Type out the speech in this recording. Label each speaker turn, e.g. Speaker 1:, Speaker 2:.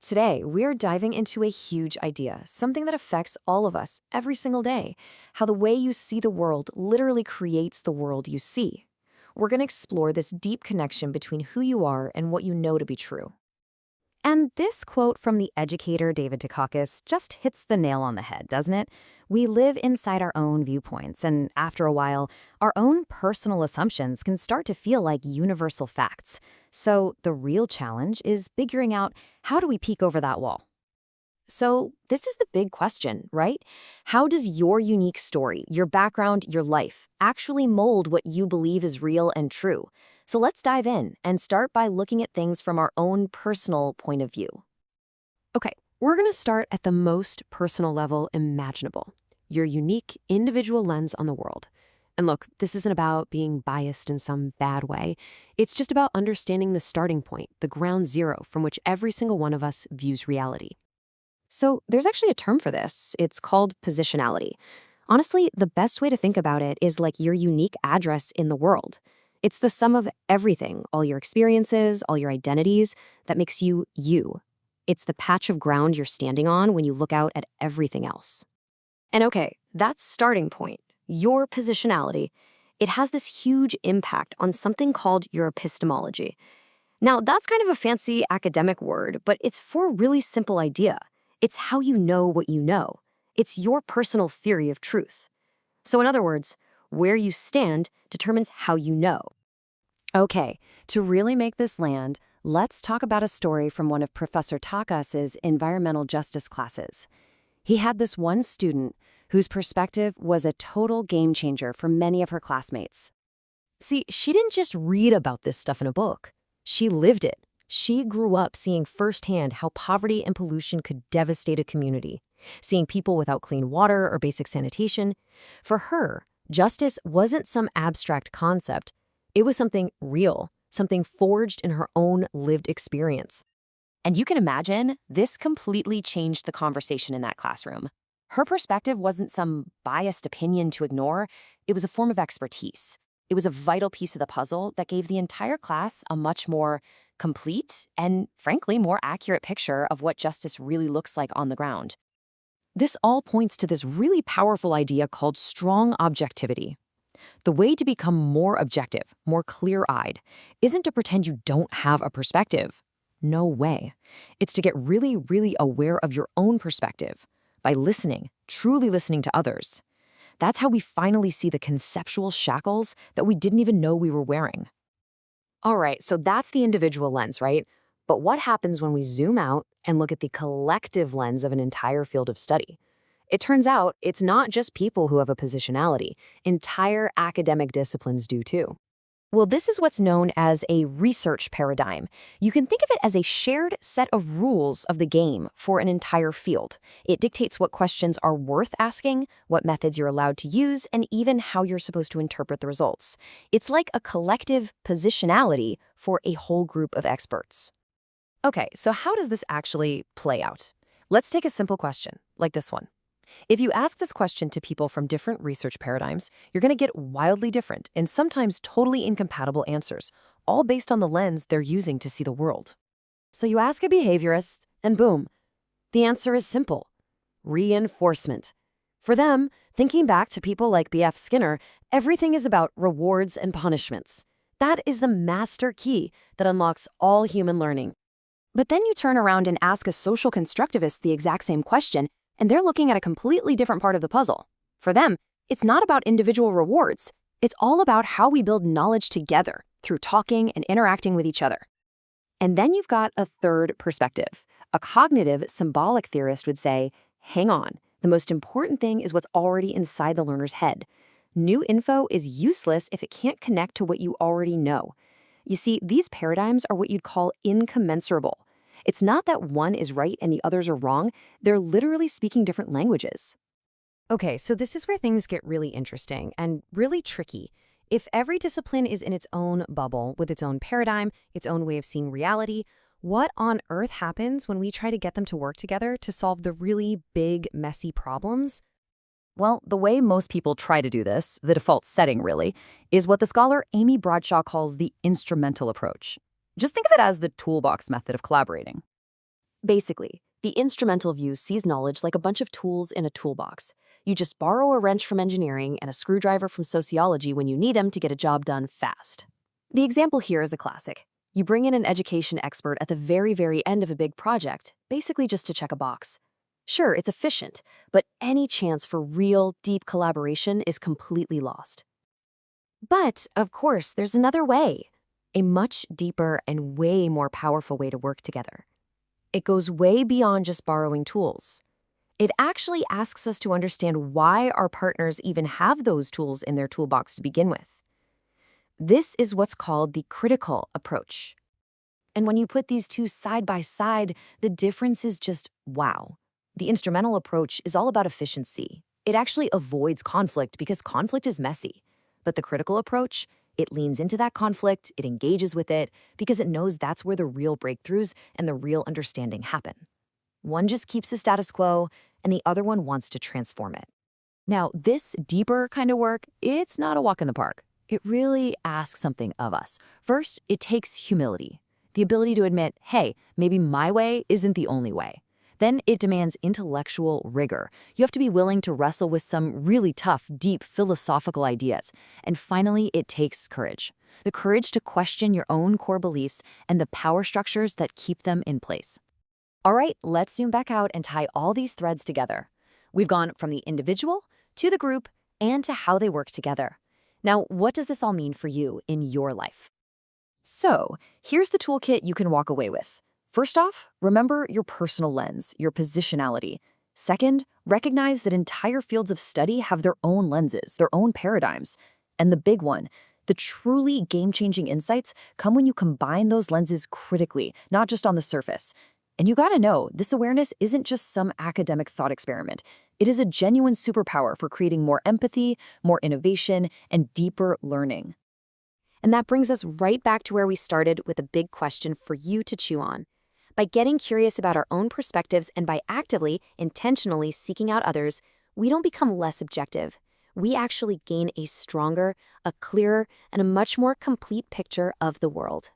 Speaker 1: Today, we're diving into a huge idea, something that affects all of us every single day: how the way you see the world literally creates the world you see. We're going to explore this deep connection between who you are and what you know to be true. And this quote from the educator David Dukakis just hits the nail on the head, doesn't it? We live inside our own viewpoints, and after a while, our own personal assumptions can start to feel like universal facts. So the real challenge is figuring out, how do we peek over that wall? So this is the big question, right? How does your unique story, your background, your life, actually mold what you believe is real and true? So let's dive in and start by looking at things from our own personal point of view. Okay, we're going to start at the most personal level imaginable: your unique individual lens on the world. And look, this isn't about being biased in some bad way. It's just about understanding the starting point, the ground zero from which every single one of us views reality. So there's actually a term for this. It's called positionality. Honestly, the best way to think about it is like your unique address in the world. It's the sum of everything, all your experiences, all your identities, that makes you you. It's the patch of ground you're standing on when you look out at everything else. And okay, that starting point, your positionality, it has this huge impact on something called your epistemology. Now, that's kind of a fancy academic word, but it's for a really simple idea. It's how you know what you know. It's your personal theory of truth. So in other words, where you stand determines how you know. Okay, to really make this land, let's talk about a story from one of Professor Takas's environmental justice classes. He had this one student whose perspective was a total game changer for many of her classmates. See, she didn't just read about this stuff in a book. She lived it. She grew up seeing firsthand how poverty and pollution could devastate a community, seeing people without clean water or basic sanitation. For her, justice wasn't some abstract concept. It was something real, something forged in her own lived experience. And you can imagine, this completely changed the conversation in that classroom. Her perspective wasn't some biased opinion to ignore. It was a form of expertise. It was a vital piece of the puzzle that gave the entire class a much more complete and, frankly, more accurate picture of what justice really looks like on the ground. This all points to this really powerful idea called strong objectivity. The way to become more objective, more clear-eyed, isn't to pretend you don't have a perspective. No way. It's to get really, really aware of your own perspective by listening, truly listening to others. That's how we finally see the conceptual shackles that we didn't even know we were wearing. All right, so that's the individual lens, right? But what happens when we zoom out and look at the collective lens of an entire field of study? It turns out it's not just people who have a positionality. Entire academic disciplines do too. Well, this is what's known as a research paradigm. You can think of it as a shared set of rules of the game for an entire field. It dictates what questions are worth asking, what methods you're allowed to use, and even how you're supposed to interpret the results. It's like a collective positionality for a whole group of experts. Okay, so how does this actually play out? Let's take a simple question, like this one. If you ask this question to people from different research paradigms, you're going to get wildly different and sometimes totally incompatible answers, all based on the lens they're using to see the world. So you ask a behaviorist, and boom, the answer is simple: reinforcement. For them, thinking back to people like B.F. Skinner, everything is about rewards and punishments. That is the master key that unlocks all human learning. But then you turn around and ask a social constructivist the exact same question, and they're looking at a completely different part of the puzzle. For them, it's not about individual rewards. It's all about how we build knowledge together through talking and interacting with each other. And then you've got a third perspective. A cognitive symbolic theorist would say, hang on, the most important thing is what's already inside the learner's head. New info is useless if it can't connect to what you already know. You see, these paradigms are what you'd call incommensurable. It's not that one is right and the others are wrong. They're literally speaking different languages. Okay, so this is where things get really interesting and really tricky. If every discipline is in its own bubble, with its own paradigm, its own way of seeing reality, what on earth happens when we try to get them to work together to solve the really big, messy problems? Well, the way most people try to do this, the default setting really, is what the scholar Amy Bradshaw calls the instrumental approach. Just think of it as the toolbox method of collaborating. Basically, the instrumental view sees knowledge like a bunch of tools in a toolbox. You just borrow a wrench from engineering and a screwdriver from sociology when you need them to get a job done fast. The example here is a classic. You bring in an education expert at the very end of a big project, basically just to check a box. Sure, it's efficient, but any chance for real, deep collaboration is completely lost. But, of course, there's another way. A much deeper and way more powerful way to work together. It goes way beyond just borrowing tools. It actually asks us to understand why our partners even have those tools in their toolbox to begin with. This is what's called the critical approach. And when you put these two side by side, the difference is just wow. The instrumental approach is all about efficiency. It actually avoids conflict because conflict is messy. But the critical approach, it leans into that conflict, it engages with it, because it knows that's where the real breakthroughs and the real understanding happen. One just keeps the status quo, and the other one wants to transform it. Now, this deeper kind of work, it's not a walk in the park. It really asks something of us. First, it takes humility, the ability to admit, hey, maybe my way isn't the only way. Then it demands intellectual rigor. You have to be willing to wrestle with some really tough, deep philosophical ideas. And finally, it takes courage. The courage to question your own core beliefs and the power structures that keep them in place. All right, let's zoom back out and tie all these threads together. We've gone from the individual to the group and to how they work together. Now, what does this all mean for you in your life? So, here's the toolkit you can walk away with. First off, remember your personal lens, your positionality. Second, recognize that entire fields of study have their own lenses, their own paradigms. And the big one, the truly game-changing insights come when you combine those lenses critically, not just on the surface. And you gotta know, this awareness isn't just some academic thought experiment. It is a genuine superpower for creating more empathy, more innovation, and deeper learning. And that brings us right back to where we started with a big question for you to chew on. By getting curious about our own perspectives and by actively, intentionally seeking out others, we don't become less objective. We actually gain a stronger, a clearer, and a much more complete picture of the world.